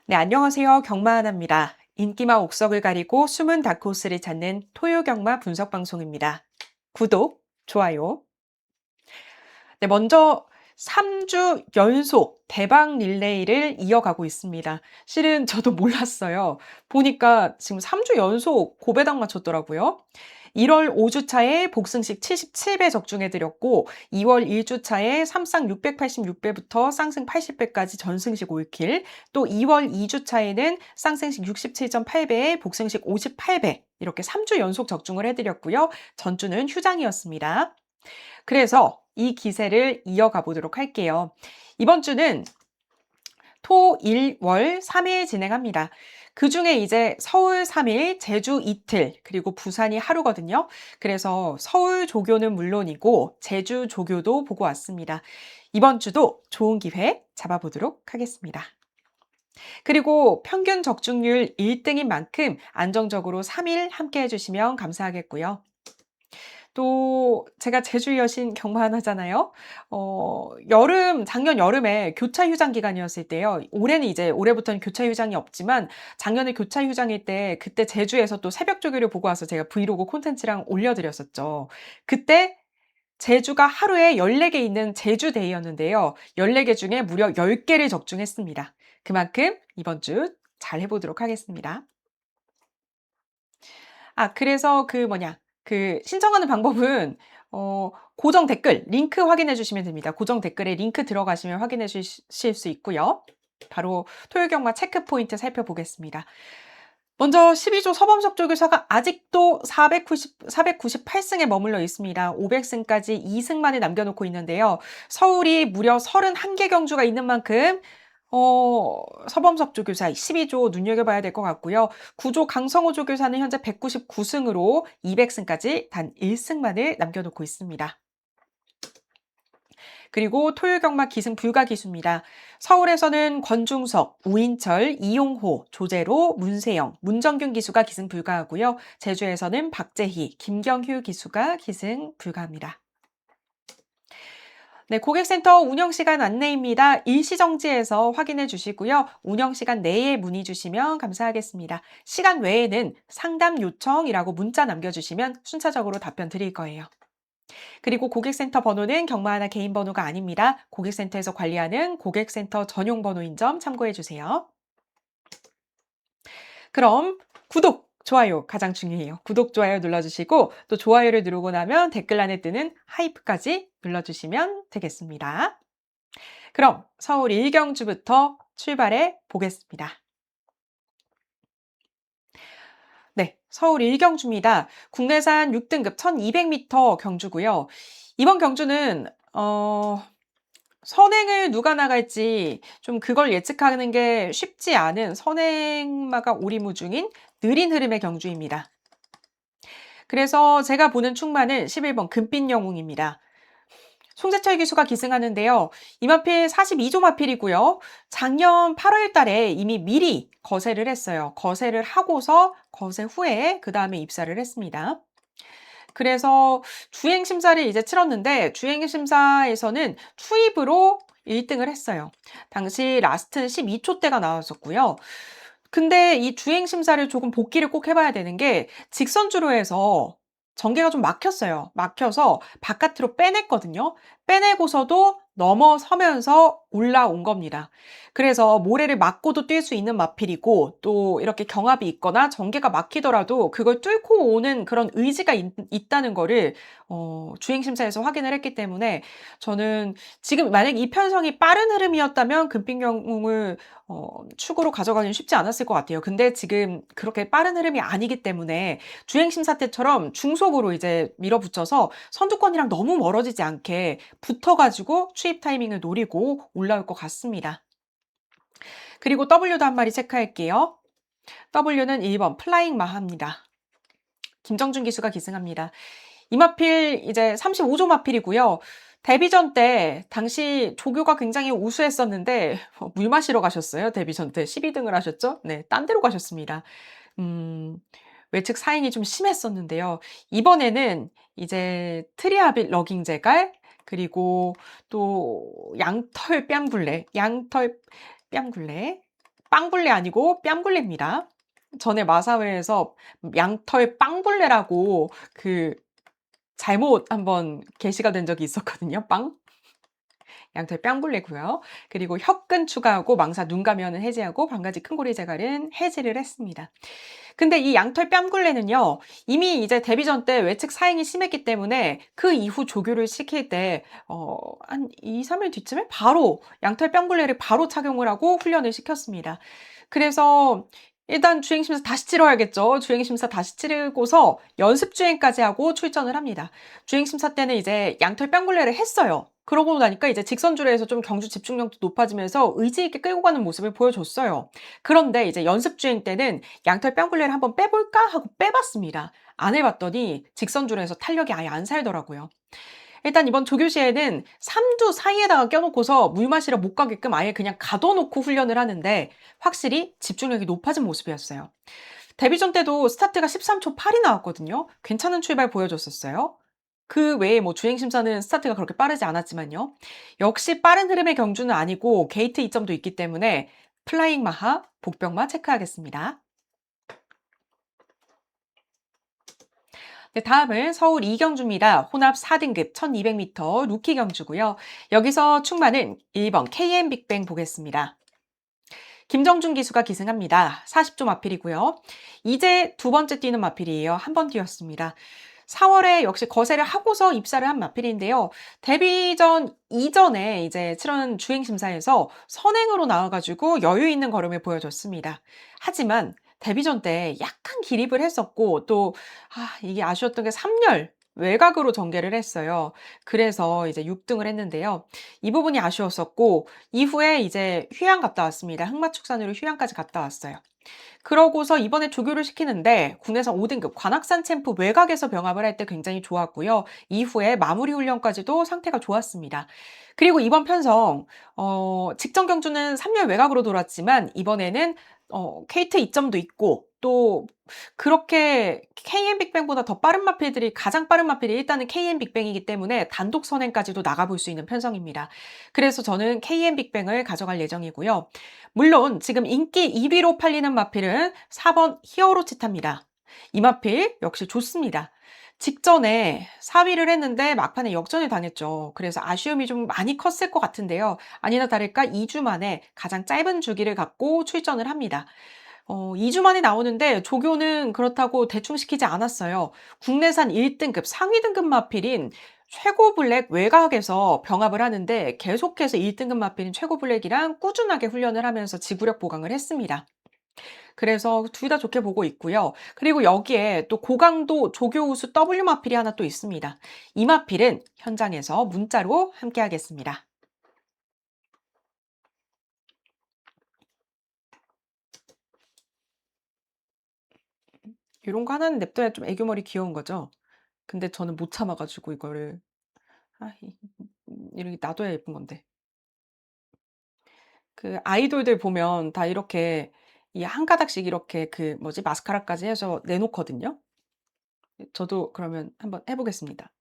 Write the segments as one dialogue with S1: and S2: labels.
S1: 네, 안녕하세요. 경마하나입니다. 인기마 옥석을 가리고 숨은 다크호스를 찾는 토요경마 분석 방송입니다. 구독, 좋아요. 네, 먼저 3주 연속 대박 릴레이를 이어가고 있습니다. 실은 저도 몰랐어요. 보니까 지금 3주 연속 고배당 맞췄더라고요. 1월 5주차에 복승식 77배 적중해드렸고 2월 1주차에 삼쌍 686배부터 쌍승 80배까지 전승식 올킬, 또 2월 2주차에는 쌍승식 67.8배에 복승식 58배, 이렇게 3주 연속 적중을 해드렸고요. 전주는 휴장이었습니다. 그래서 이 기세를 이어가 보도록 할게요. 이번 주는 토, 일, 월 3일 진행합니다. 그 중에 이제 서울 3일, 제주 이틀, 그리고 부산이 하루거든요. 그래서 서울 조교는 물론이고 제주 조교도 보고 왔습니다. 이번 주도 좋은 기회 잡아보도록 하겠습니다. 그리고 평균 적중률 1등인 만큼 안정적으로 3일 함께 해주시면 감사하겠고요. 또 제가 제주 여신 경마한 하잖아요. 작년 여름에 교차 휴장 기간이었을 때요. 올해부터는 교차 휴장이 없지만 작년에 교차 휴장일 때 그때 제주에서 또 새벽 조교를 보고 와서 제가 브이로그 콘텐츠랑 올려드렸었죠. 그때 제주가 하루에 14개 있는 제주데이였는데요. 14개 중에 무려 10개를 적중했습니다. 그만큼 이번 주 잘 해보도록 하겠습니다. 그래서 신청하는 방법은 고정 댓글 링크 확인해 주시면 됩니다. 고정 댓글에 링크 들어가시면 확인해 주실 수 있고요. 바로 토요경마 체크 포인트 살펴보겠습니다. 먼저 12조 서범석 조교사가 아직도 498승에 머물러 있습니다. 500승까지 2승만을 남겨놓고 있는데요. 서울이 무려 31개 경주가 있는 만큼 서범석 조교사 12조 눈여겨봐야 될 것 같고요. 9조 강성호 조교사는 현재 199승으로 200승까지 단 1승만을 남겨놓고 있습니다. 그리고 토요경마 기승 불가 기수입니다. 서울에서는 권중석, 우인철, 이용호, 조재로, 문세영, 문정균 기수가 기승 불가하고요. 제주에서는 박재희, 김경휴 기수가 기승 불가합니다. 네, 고객센터 운영시간 안내입니다. 일시정지해서 확인해 주시고요. 운영시간 내에 문의 주시면 감사하겠습니다. 시간 외에는 상담 요청이라고 문자 남겨주시면 순차적으로 답변 드릴 거예요. 그리고 고객센터 번호는 경마하나 개인 번호가 아닙니다. 고객센터에서 관리하는 고객센터 전용 번호인 점 참고해 주세요. 그럼 구독, 좋아요 가장 중요해요. 구독, 좋아요 눌러주시고 또 좋아요를 누르고 나면 댓글란에 뜨는 하이프까지 눌러주시면 되겠습니다. 그럼 서울 1경주부터 출발해 보겠습니다. 네, 서울 1경주입니다. 국내산 6등급 1200m 경주고요. 이번 경주는 선행을 누가 나갈지 좀 그걸 예측하는 게 쉽지 않은 선행마가 오리무중인 느린 흐름의 경주입니다. 그래서 제가 보는 충마는 11번 금빛 영웅입니다. 송재철 기수가 기승하는데요. 이마필 42조 마필이고요. 작년 8월 달에 이미 미리 거세를 했어요. 거세를 하고서 거세 후에 그 다음에 입사를 했습니다. 그래서 주행심사를 이제 치렀는데 주행심사에서는 투입으로 1등을 했어요. 당시 라스트는 12초대가 나왔었고요. 근데 이 주행심사를 조금 복기를 꼭 해봐야 되는 게 직선주로 해서 전개가 좀 막혔어요. 막혀서 바깥으로 빼냈거든요. 빼내고서도 넘어서면서 올라온 겁니다. 그래서 모래를 맞고도 뛸 수 있는 마필이고 또 이렇게 경합이 있거나 전개가 막히더라도 그걸 뚫고 오는 그런 의지가 있다는 거를 주행심사에서 확인을 했기 때문에 저는 지금 만약 이 편성이 빠른 흐름이었다면 금빛영웅을 축으로 가져가기는 쉽지 않았을 것 같아요. 근데 지금 그렇게 빠른 흐름이 아니기 때문에 주행심사 때처럼 중속으로 이제 밀어붙여서 선두권이랑 너무 멀어지지 않게 붙어가지고 추입 타이밍을 노리고 올라올 것 같습니다. 그리고 W도 한 마리 체크할게요. W는 1번 플라잉 마하입니다. 김정준 기수가 기승합니다. 이마필 이제 35조 마필이고요. 데뷔전 때 당시 조교가 굉장히 우수했었는데 물 마시러 가셨어요. 데뷔전 때 12등을 하셨죠. 네, 딴 데로 가셨습니다. 외측 사행이 좀 심했었는데요. 이번에는 이제 트리아빌 러깅 제갈 그리고 또 양털 뺨 굴레 빵굴레 아니고 뺨굴레입니다. 전에 마사회에서 양털 빵굴레라고 잘못 한번 게시가 된 적이 있었거든요. 양털 뺨굴레고요. 그리고 혀끈 추가하고 망사 눈 가면은 해제하고 반가지 큰고리 재갈은 해제를 했습니다. 근데 이 양털 뺨굴레는요, 이미 이제 데뷔 전 때 외측 사행이 심했기 때문에 그 이후 조교를 시킬 때, 한 2, 3일 뒤쯤에 바로 양털 뺨굴레를 바로 착용을 하고 훈련을 시켰습니다. 그래서 일단 주행심사 다시 치러야겠죠. 주행심사 다시 치르고서 연습주행까지 하고 출전을 합니다. 주행심사 때는 이제 양털 뺨굴레를 했어요. 그러고 나니까 이제 직선주로에서 좀 경주 집중력도 높아지면서 의지 있게 끌고 가는 모습을 보여줬어요. 그런데 이제 연습주행 때는 양털 뺨굴레를 한번 빼볼까 하고 빼봤습니다. 안 해봤더니 직선주로에서 탄력이 아예 안 살더라고요. 일단 이번 조교시에는 삼두 사이에다가 껴놓고서 물 마시러 못 가게끔 아예 그냥 가둬놓고 훈련을 하는데 확실히 집중력이 높아진 모습이었어요. 데뷔전 때도 스타트가 13초 8이 나왔거든요. 괜찮은 출발 보여줬었어요. 그 외에 뭐 주행심사는 스타트가 그렇게 빠르지 않았지만요. 역시 빠른 흐름의 경주는 아니고 게이트 이점도 있기 때문에 플라잉 마하, 복병마 체크하겠습니다. 네, 다음은 서울 이경주입니다. 혼합 4등급 1200m 루키 경주고요. 여기서 충만은 1번 KM 빅뱅 보겠습니다. 김정준 기수가 기승합니다. 40조 마필이고요. 이제 두 번째 뛰는 마필이에요. 한 번 뛰었습니다. 4월에 역시 거세를 하고서 입사를 한 마필인데요. 데뷔전 이전에 이제 치른 주행심사에서 선행으로 나와가지고 여유 있는 걸음을 보여줬습니다. 하지만 데뷔전 때 약간 기립을 했었고 또 이게 아쉬웠던 게 3열 외곽으로 전개를 했어요. 그래서 이제 6등을 했는데요. 이 부분이 아쉬웠었고 이후에 이제 휴양 갔다 왔습니다. 흑마축산으로 휴양까지 갔다 왔어요. 그러고서 이번에 조교를 시키는데 국내선 5등급 관악산 챔프 외곽에서 병합을 할 때 굉장히 좋았고요. 이후에 마무리 훈련까지도 상태가 좋았습니다. 그리고 이번 편성 직전 경주는 3열 외곽으로 돌았지만 이번에는 케이트 이점도 있고 또 그렇게 KM 빅뱅보다 더 빠른 마필들이 가장 빠른 마필이 일단은 KM 빅뱅이기 때문에 단독 선행까지도 나가볼 수 있는 편성입니다. 그래서 저는 KM 빅뱅을 가져갈 예정이고요. 물론 지금 인기 1위로 팔리는 마필은 4번 히어로 치타입니다. 이 마필 역시 좋습니다. 직전에 4위를 했는데 막판에 역전을 당했죠. 그래서 아쉬움이 좀 많이 컸을 것 같은데요. 아니나 다를까 2주 만에 가장 짧은 주기를 갖고 출전을 합니다. 2주 만에 나오는데 조교는 그렇다고 대충 시키지 않았어요. 국내산 1등급 상위 등급 마필인 최고 블랙 외곽에서 병합을 하는데 계속해서 1등급 마필인 최고 블랙이랑 꾸준하게 훈련을 하면서 지구력 보강을 했습니다. 그래서 둘 다 좋게 보고 있고요. 그리고 여기에 또 고강도 조교 우수 W 마필이 하나 또 있습니다. 이 마필은 현장에서 문자로 함께 하겠습니다. 이런 거 하나는 냅둬야 좀 애교머리 귀여운 거죠. 근데 저는 못 참아가지고 이거를 이렇게 놔둬야 예쁜 건데. 그 아이돌들 보면 다 이렇게 이 한 가닥씩 이렇게 마스카라까지 해서 내놓거든요. 저도 그러면 한번 해 보겠습니다.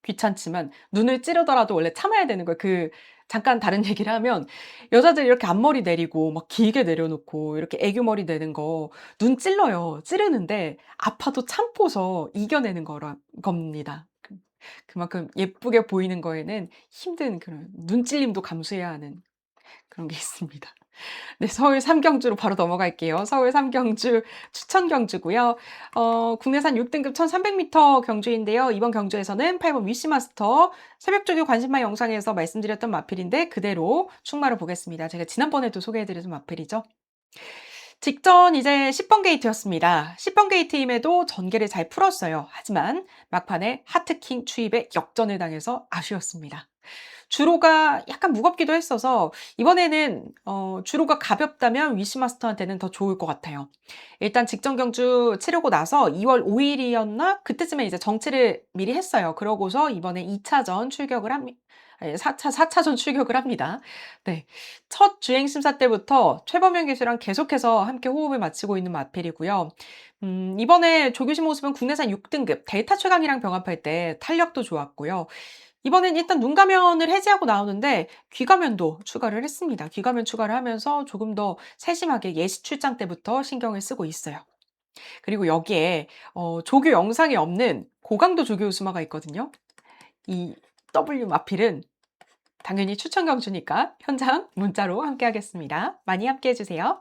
S1: 귀찮지만 눈을 찌르더라도 원래 참아야 되는 거예요. 잠깐 다른 얘기를 하면 여자들이 이렇게 앞머리 내리고 막 길게 내려놓고 이렇게 애교 머리 내는 거 눈 찔러요. 찌르는데 아파도 참고서 이겨내는 겁니다. 그만큼 예쁘게 보이는 거에는 힘든 그런 눈찔림도 감수해야 하는 그런 게 있습니다. 네, 서울 3경주로 바로 넘어갈게요. 서울 3경주 추천 경주고요. 국내산 6등급 1300m 경주인데요. 이번 경주에서는 8번 위시마스터 새벽조교 관심마 영상에서 말씀드렸던 마필인데 그대로 충마를 보겠습니다. 제가 지난번에도 소개해드렸던 마필이죠. 직전 이제 10번 게이트였습니다. 10번 게이트임에도 전개를 잘 풀었어요. 하지만 막판에 하트킹 추입에 역전을 당해서 아쉬웠습니다. 주로가 약간 무겁기도 했어서 이번에는 주로가 가볍다면 위시마스터한테는 더 좋을 것 같아요. 일단 직전 경주 치르고 나서 2월 5일이었나? 그때쯤에 이제 정치를 미리 했어요. 그러고서 이번에 2차전 출격을 합니다. 4차전 출격을 합니다. 네. 첫 주행 심사 때부터 최범현 기수랑 계속해서 함께 호흡을 맞추고 있는 마필이고요. 이번에 조규신 모습은 국내산 6등급 델타 최강이랑 병합할 때 탄력도 좋았고요. 이번엔 일단 눈가면을 해제하고 나오는데 귀가면도 추가를 했습니다. 귀가면 추가를 하면서 조금 더 세심하게 예시 출장 때부터 신경을 쓰고 있어요. 그리고 여기에 조교 영상에 없는 고강도 조교 우수마가 있거든요. 이 W 마필은 당연히 추천 경주니까 현장 문자로 함께 하겠습니다. 많이 함께 해주세요.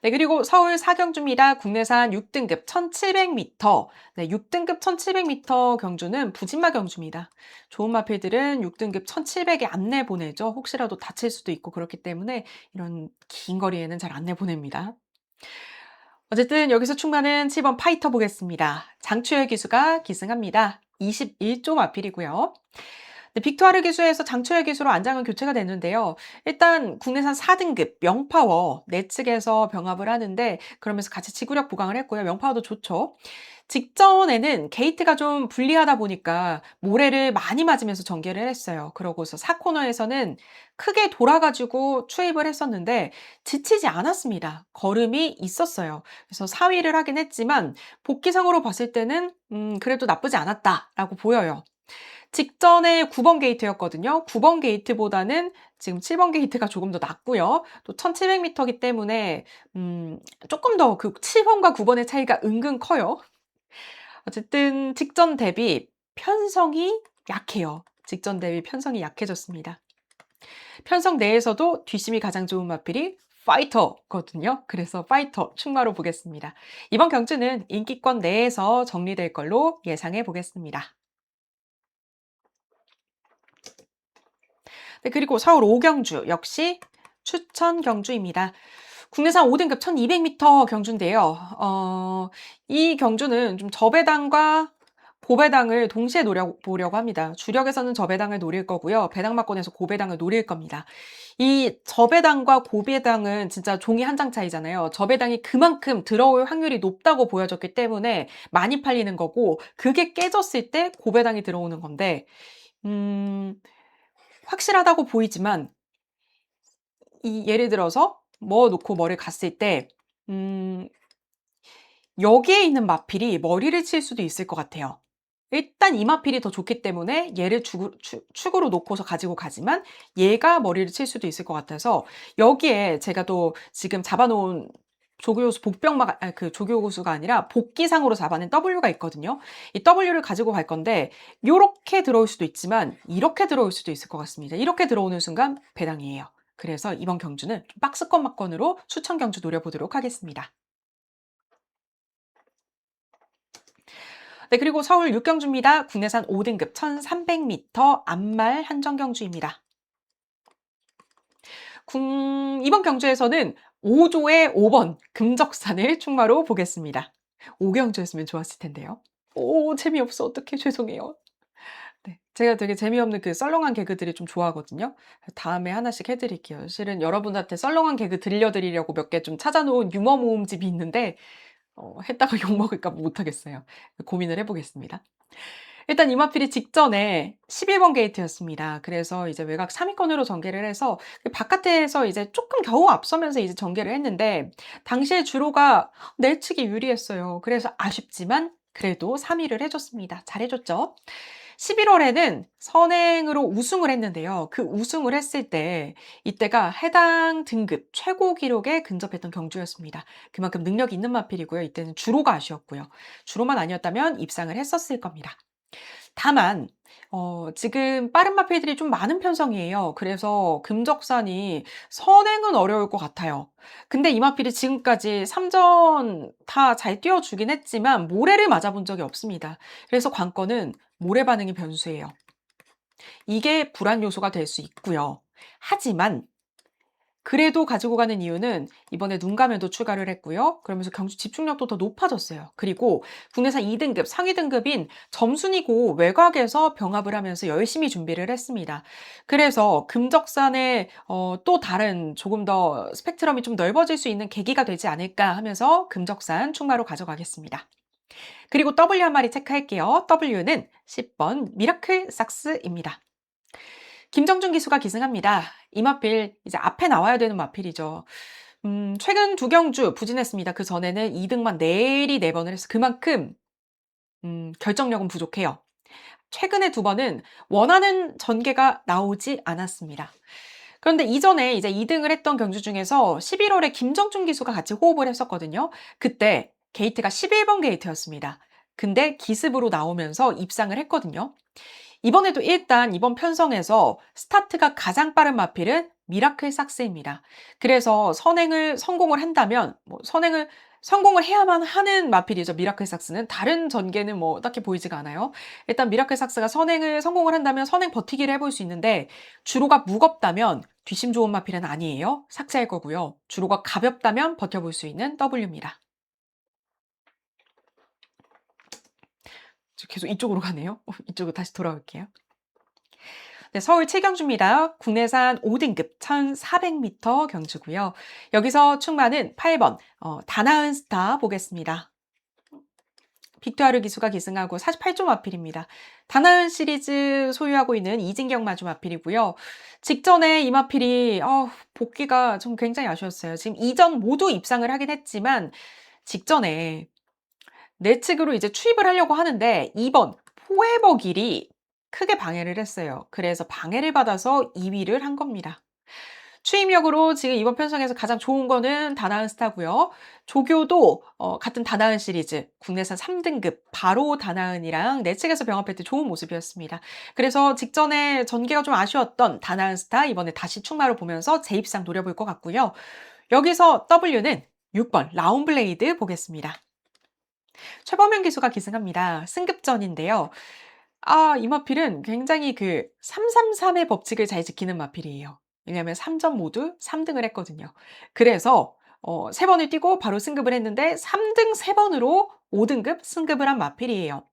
S1: 네, 그리고 서울 사경주입니다. 국내산 6등급 1700m. 네, 6등급 1700m 경주는 부진마 경주입니다. 좋은 마필들은 6등급 1700에 안 내보내죠. 혹시라도 다칠 수도 있고 그렇기 때문에 이런 긴 거리에는 잘 안 내보냅니다. 어쨌든 여기서 충만은 7번 파이터 보겠습니다. 장추열 기수가 기승합니다. 21조 마필이고요. 네, 빅투아르 기수에서 장추열 기수로 안장은 교체가 됐는데요. 일단 국내산 4등급 명파워 내측에서 병합을 하는데 그러면서 같이 지구력 보강을 했고요. 명파워도 좋죠. 직전에는 게이트가 좀 불리하다 보니까 모래를 많이 맞으면서 전개를 했어요. 그러고서 4코너에서는 크게 돌아가지고 추입을 했었는데 지치지 않았습니다. 걸음이 있었어요. 그래서 4위를 하긴 했지만 복귀상으로 봤을 때는 그래도 나쁘지 않았다라고 보여요. 직전에 9번 게이트였거든요. 9번 게이트보다는 지금 7번 게이트가 조금 더 낫고요. 또 1700m이기 때문에 조금 더 그 7번과 9번의 차이가 은근 커요. 어쨌든 직전 대비 편성이 약해요. 직전 대비 편성이 약해졌습니다. 편성 내에서도 뒷심이 가장 좋은 마필이 파이터거든요. 그래서 파이터 충마로 보겠습니다. 이번 경주는 인기권 내에서 정리될 걸로 예상해 보겠습니다. 네, 그리고 서울 5경주 역시 추천 경주입니다. 국내산 5등급 1200m 경주인데요. 이 경주는 좀 저배당과 고배당을 동시에 노려보려고 합니다. 주력에서는 저배당을 노릴 거고요. 배당마권에서 고배당을 노릴 겁니다. 이 저배당과 고배당은 진짜 종이 한 장 차이잖아요. 저배당이 그만큼 들어올 확률이 높다고 보여졌기 때문에 많이 팔리는 거고 그게 깨졌을 때 고배당이 들어오는 건데 확실하다고 보이지만 예를 들어서 놓고 뭐를 갔을 때 음 여기에 있는 마필이 머리를 칠 수도 있을 것 같아요. 일단 이 마필이 더 좋기 때문에 얘를 축으로 놓고서 가지고 가지만 얘가 머리를 칠 수도 있을 것 같아서 여기에 제가 또 지금 잡아 놓은 조교요수 복병마가 그 조교요수가 아니라 복기상으로 잡아낸 W가 있거든요. 이 W를 가지고 갈 건데 요렇게 들어올 수도 있지만 이렇게 들어올 수도 있을 것 같습니다. 이렇게 들어오는 순간 배당이에요. 그래서 이번 경주는 좀 박스권 막권으로 추천 경주 노려보도록 하겠습니다. 네, 그리고 서울 6경주입니다. 국내산 5등급 1300m 암말 한정경주입니다. 이번 경주에서는 5조의 5번 금적산을 충마로 보겠습니다. 5경주였으면 좋았을 텐데요. 오, 재미없어. 어떡해. 죄송해요. 네. 제가 되게 재미없는 그 썰렁한 개그들을 좀 좋아하거든요. 다음에 하나씩 해드릴게요. 실은 여러분한테 썰렁한 개그 들려드리려고 몇 개 좀 찾아놓은 유머 모음집이 있는데, 했다가 욕먹을까 봐 못하겠어요. 고민을 해보겠습니다. 일단 이마필이 직전에 11번 게이트였습니다. 그래서 이제 외곽 3위권으로 전개를 해서 그 바깥에서 이제 조금 겨우 앞서면서 이제 전개를 했는데 당시에 주로가 내측이 유리했어요. 그래서 아쉽지만 그래도 3위를 해줬습니다. 잘해줬죠. 11월에는 선행으로 우승을 했는데요. 그 우승을 했을 때 이때가 해당 등급 최고 기록에 근접했던 경주였습니다. 그만큼 능력이 있는 마필이고요. 이때는 주로가 아쉬웠고요. 주로만 아니었다면 입상을 했었을 겁니다. 다만 지금 빠른 마필들이 좀 많은 편성이에요. 그래서 금적산이 선행은 어려울 것 같아요. 근데 이 마필이 지금까지 3전 다 잘 뛰어주긴 했지만 모래를 맞아본 적이 없습니다. 그래서 관건은 모래 반응이 변수예요. 이게 불안 요소가 될 수 있고요. 하지만 그래도 가지고 가는 이유는 이번에 눈감에도 추가를 했고요. 그러면서 경주 집중력도 더 높아졌어요. 그리고 국내산 2등급, 상위 등급인 점순이고 외곽에서 병합을 하면서 열심히 준비를 했습니다. 그래서 금적산의 또 다른 조금 더 스펙트럼이 좀 넓어질 수 있는 계기가 되지 않을까 하면서 금적산 충마로 가져가겠습니다. 그리고 W 한 마리 체크할게요. W는 10번 미라클 삭스입니다. 김정준 기수가 기승합니다. 이 마필 이제 앞에 나와야 되는 마필이죠. 최근 두 경주 부진했습니다. 그 전에는 2등만 내리 4번을 해서 그만큼 결정력은 부족해요. 최근에 두 번은 원하는 전개가 나오지 않았습니다. 그런데 이전에 이제 2등을 했던 경주 중에서 11월에 김정준 기수가 같이 호흡을 했었거든요. 그때 게이트가 11번 게이트였습니다. 근데 기습으로 나오면서 입상을 했거든요. 이번에도 일단 이번 편성에서 스타트가 가장 빠른 마필은 미라클 삭스입니다. 그래서 선행을 성공을 한다면 선행을 성공을 해야만 하는 마필이죠. 미라클 삭스는 다른 전개는 딱히 보이지가 않아요. 일단 미라클 삭스가 선행을 성공을 한다면 선행 버티기를 해볼 수 있는데 주로가 무겁다면 뒷심 좋은 마필은 아니에요. 삭제할 거고요. 주로가 가볍다면 버텨볼 수 있는 W입니다. 계속 이쪽으로 가네요. 이쪽으로 다시 돌아올게요. 네, 서울 7경주입니다. 국내산 5등급 1400m 경주고요. 여기서 충마는 8번 다나은 스타 보겠습니다. 빅투아르 기수가 기승하고 48조 마필입니다. 다나은 시리즈 소유하고 있는 이진경 마주 마필이고요. 직전에 이 마필이 복귀가 좀 굉장히 아쉬웠어요. 지금 이전 모두 입상을 하긴 했지만 직전에 내측으로 이제 추입을 하려고 하는데 2번 포에버 길이 크게 방해를 했어요. 그래서 방해를 받아서 2위를 한 겁니다. 추임력으로 지금 이번 편성에서 가장 좋은 거는 다나은 스타고요. 조교도 같은 다나은 시리즈 국내산 3등급 바로 다나은이랑 내측에서 병합할 때 좋은 모습이었습니다. 그래서 직전에 전개가 좀 아쉬웠던 다나은 스타 이번에 다시 충마로 보면서 재입상 노려볼 것 같고요. 여기서 W는 6번 라운블레이드 보겠습니다. 최범현 기수가 기승합니다. 승급전인데요. 이 마필은 굉장히 그 333의 법칙을 잘 지키는 마필이에요. 왜냐하면 3전 모두 3등을 했거든요. 그래서 3번을 뛰고 바로 승급을 했는데 3등 3번으로 5등급 승급을 한 마필이에요.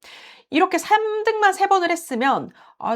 S1: 이렇게 3등만 3번을 했으면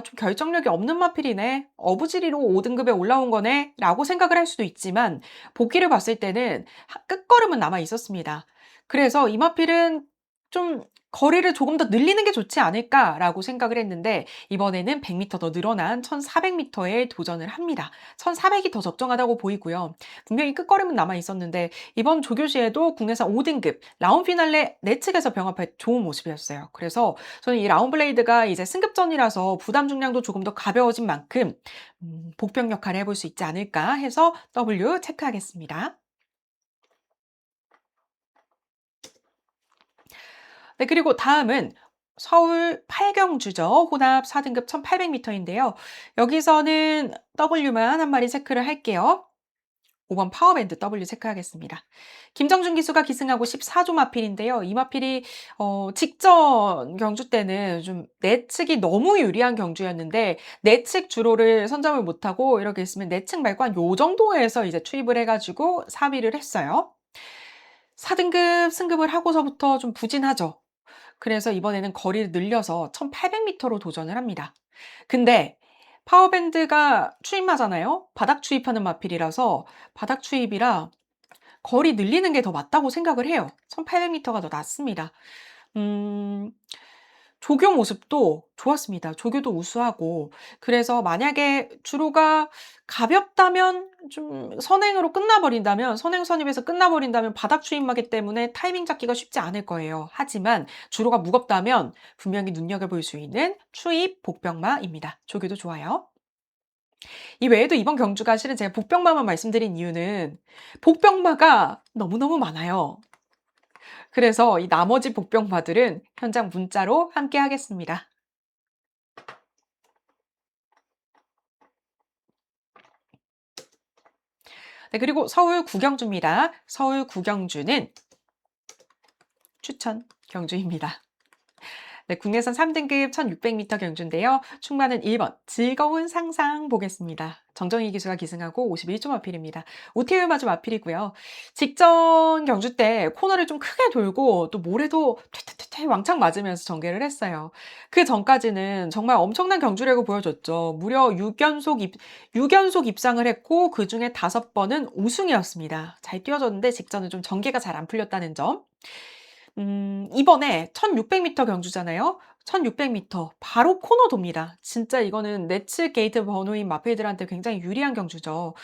S1: 좀 결정력이 없는 마필이네. 어부지리로 5등급에 올라온 거네. 라고 생각을 할 수도 있지만 복귀를 봤을 때는 끝걸음은 남아 있었습니다. 그래서 이 마필은 좀 거리를 조금 더 늘리는 게 좋지 않을까라고 생각을 했는데 이번에는 100m 더 늘어난 1400m에 도전을 합니다. 1400이 더 적정하다고 보이고요. 분명히 끝걸음은 남아 있었는데 이번 조교시에도 국내산 5등급 라운 피날레 내측에서 병합할 좋은 모습이었어요. 그래서 저는 이 라운블레이드가 이제 승급전이라서 부담 중량도 조금 더 가벼워진 만큼 복병 역할을 해볼 수 있지 않을까 해서 W 체크하겠습니다. 네, 그리고 다음은 서울 8경주죠. 혼합 4등급 1800m인데요. 여기서는 W만 한 마리 체크를 할게요. 5번 파워밴드 W 체크하겠습니다. 김정준 기수가 기승하고 14조 마필인데요. 이 마필이 직전 경주 때는 좀 내측이 너무 유리한 경주였는데 내측 주로를 선점을 못하고 이렇게 있으면 내측 말고 한 요 정도에서 이제 투입을 해가지고 4위를 했어요. 4등급 승급을 하고서부터 좀 부진하죠. 그래서 이번에는 거리를 늘려서 1800m로 도전을 합니다. 근데 파워밴드가 추임마잖아요. 바닥 추입하는 마필이라서 바닥 추입이라 거리 늘리는 게 더 맞다고 생각을 해요. 1800m가 더 낫습니다. 조교 모습도 좋았습니다. 조교도 우수하고. 그래서 만약에 주로가 가볍다면 좀 선행으로 끝나버린다면 선행 선입에서 끝나버린다면 바닥 추임하기 때문에 타이밍 잡기가 쉽지 않을 거예요. 하지만 주로가 무겁다면 분명히 눈여겨볼 수 있는 추입 복병마입니다. 조교도 좋아요. 이 외에도 이번 경주가 실은 제가 복병마만 말씀드린 이유는 복병마가 너무너무 많아요. 그래서 이 나머지 복병마들은 현장 문자로 함께 하겠습니다. 네, 그리고 서울 구경주입니다. 서울 구경주는 추천 경주입니다. 네, 국내선 3등급 1600m 경주인데요. 충마는 1번 즐거운 상상 보겠습니다. 정정희 기수가 기승하고 51조 마필입니다. 오태우 마주 마필이고요. 직전 경주 때 코너를 좀 크게 돌고 또 모래도 퇴퇴퇴퇴 왕창 맞으면서 전개를 했어요. 그 전까지는 정말 엄청난 경주력을 보여줬죠. 무려 6연속 입상을 했고 그중에 5번은 우승이었습니다. 잘 뛰어졌는데 직전은 좀 전개가 잘 안 풀렸다는 점. 이번에 1600m 경주잖아요. 1600m 바로 코너 돕니다. 진짜 이거는 내측 게이트 번호인 마필들한테 굉장히 유리한 경주죠.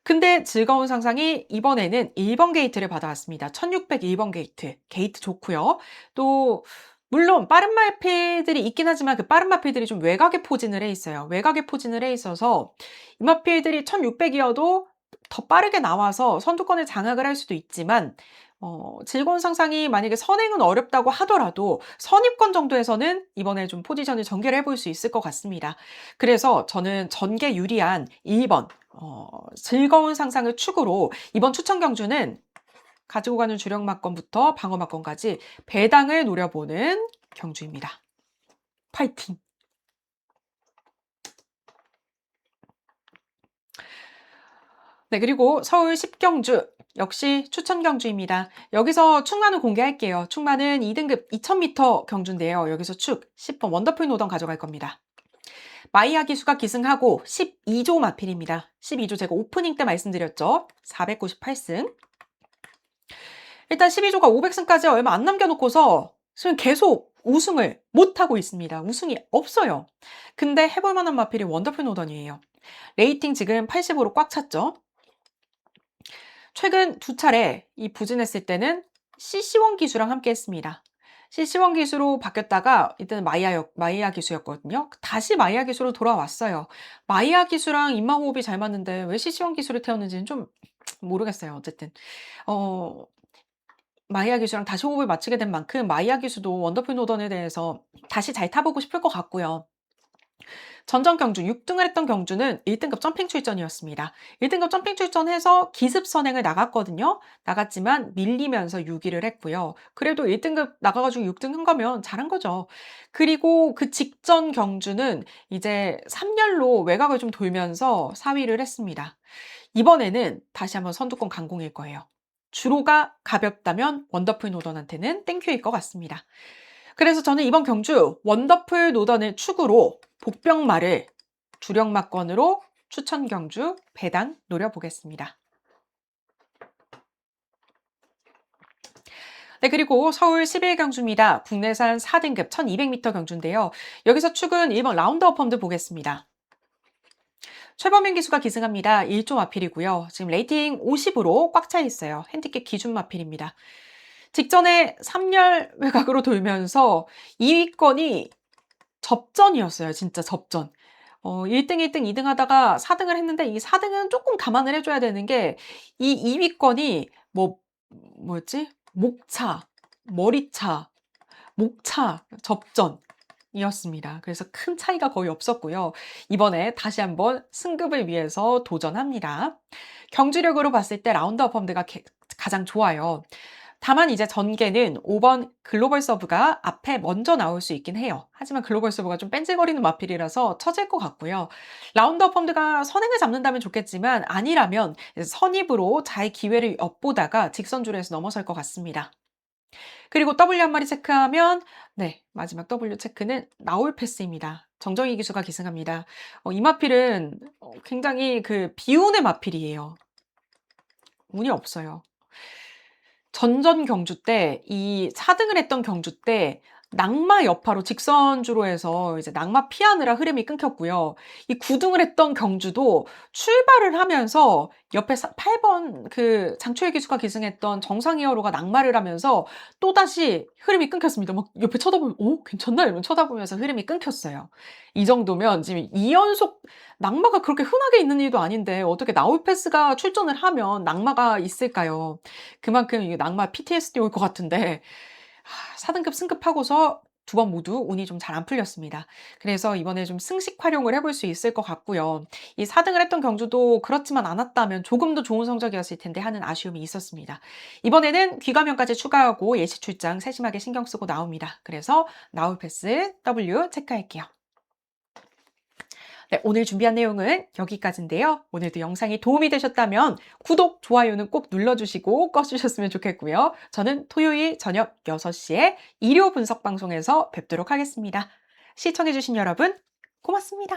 S1: 근데 즐거운 상상이 이번에는 1번 게이트를 받아왔습니다. 1601번 게이트. 게이트 좋고요. 또 물론 빠른 마필들이 있긴 하지만 그 빠른 마필들이 좀 외곽에 포진을 해 있어요. 외곽에 포진을 해 있어서 이 마필들이 1600이어도 더 빠르게 나와서 선두권을 장악을 할 수도 있지만 즐거운 상상이 만약에 선행은 어렵다고 하더라도 선입권 정도에서는 이번에 좀 포지션을 전개를 해볼 수 있을 것 같습니다. 그래서 저는 전개 유리한 1번 즐거운 상상을 축으로 이번 추천 경주는 가지고 가는 주력 막건부터 방어 막건까지 배당을 노려보는 경주입니다. 파이팅! 네, 그리고 서울 10경주 역시 추천 경주입니다. 여기서 축마는 공개할게요. 축마는 2등급 2000m 경주인데요. 여기서 축 10번 원더풀 노던 가져갈 겁니다. 마이야 기수가 기승하고 12조 마필입니다. 12조 제가 오프닝 때 말씀드렸죠. 498승. 일단 12조가 500승까지 얼마 안 남겨놓고서 지금 계속 우승을 못하고 있습니다. 우승이 없어요. 근데 해볼 만한 마필이 원더풀 노던이에요. 레이팅 지금 85로 꽉 찼죠. 최근 두 차례 이 부진했을 때는 CC1 기수랑 함께 했습니다. CC1 기수로 바뀌었다가 이때는 마이야 기수였거든요. 다시 마이야 기수로 돌아왔어요. 마이야 기수랑 입마호흡이 잘 맞는데 왜 CC1 기수를 태웠는지는 좀 모르겠어요. 어쨌든 마이야 기수랑 다시 호흡을 맞추게 된 만큼 마이야 기수도 원더풀 노던에 대해서 다시 잘 타보고 싶을 것 같고요. 전전 경주 6등을 했던 경주는 1등급 점핑 출전이었습니다. 1등급 점핑 출전해서 기습 선행을 나갔거든요. 나갔지만 밀리면서 6위를 했고요. 그래도 1등급 나가가지고 6등 한 거면 잘한 거죠. 그리고 그 직전 경주는 이제 3열로 외곽을 좀 돌면서 4위를 했습니다. 이번에는 다시 한번 선두권 강공일 거예요. 주로가 가볍다면 원더풀 노던한테는 땡큐일 것 같습니다. 그래서 저는 이번 경주 원더풀 노던을 축으로 복병마를 주력 막건으로 추천 경주 배당 노려보겠습니다. 네, 그리고 서울 11경주입니다. 국내산 4등급 1200m 경주인데요. 여기서 축은 1번 라운드업 펌드 보겠습니다. 최범민 기수가 기승합니다. 1조 마필이고요. 지금 레이팅 50으로 꽉 차 있어요. 핸디캡 기준 마필입니다. 직전에 3열 외곽으로 돌면서 2위권이 접전이었어요. 진짜 접전. 1등, 1등, 2등 하다가 4등을 했는데 이 4등은 조금 감안을 해줘야 되는 게 이 2위권이 뭐였지? 목차, 머리차, 목차 접전이었습니다. 그래서 큰 차이가 거의 없었고요. 이번에 다시 한번 승급을 위해서 도전합니다. 경주력으로 봤을 때 라운드업 펌드가 가장 좋아요. 다만 이제 전개는 5번 글로벌 서브가 앞에 먼저 나올 수 있긴 해요. 하지만 글로벌 서브가 좀 뺀질거리는 마필이라서 처질 것 같고요. 라운드업 펀드가 선행을 잡는다면 좋겠지만 아니라면 선입으로 잘 기회를 엿보다가 직선주로에서 넘어설 것 같습니다. 그리고 W 한 마리 체크하면 네, 마지막 W 체크는 나올 패스입니다. 정정희 기수가 기승합니다. 이 마필은 굉장히 그 비운의 마필이에요. 운이 없어요. 전전 경주 때 이 4등을 했던 경주 때 낙마 여파로 직선주로 해서 이제 낙마 피하느라 흐름이 끊겼고요. 이 9등을 했던 경주도 출발을 하면서 옆에 8번 그 장초혜 기수가 기승했던 정상이어로가 낙마를 하면서 또다시 흐름이 끊겼습니다. 막 옆에 쳐다보면 괜찮나? 이러면 쳐다보면서 흐름이 끊겼어요. 이 정도면 지금 2연속 낙마가 그렇게 흔하게 있는 일도 아닌데 어떻게 나올 패스가 출전을 하면 낙마가 있을까요? 그만큼 이게 낙마 PTSD 올 것 같은데 4등급 승급하고서 두 번 모두 운이 좀 잘 안 풀렸습니다. 그래서 이번에 좀 승식 활용을 해볼 수 있을 것 같고요. 이 4등을 했던 경주도 그렇지만 않았다면 조금 더 좋은 성적이었을 텐데 하는 아쉬움이 있었습니다. 이번에는 귀가면까지 추가하고 예시 출장 세심하게 신경 쓰고 나옵니다. 그래서 나올 패스 W 체크할게요. 네, 오늘 준비한 내용은 여기까지인데요. 오늘도 영상이 도움이 되셨다면 구독, 좋아요는 꼭 눌러주시고 꺼주셨으면 좋겠고요. 저는 토요일 저녁 6시에 일요 분석 방송에서 뵙도록 하겠습니다. 시청해주신 여러분 고맙습니다.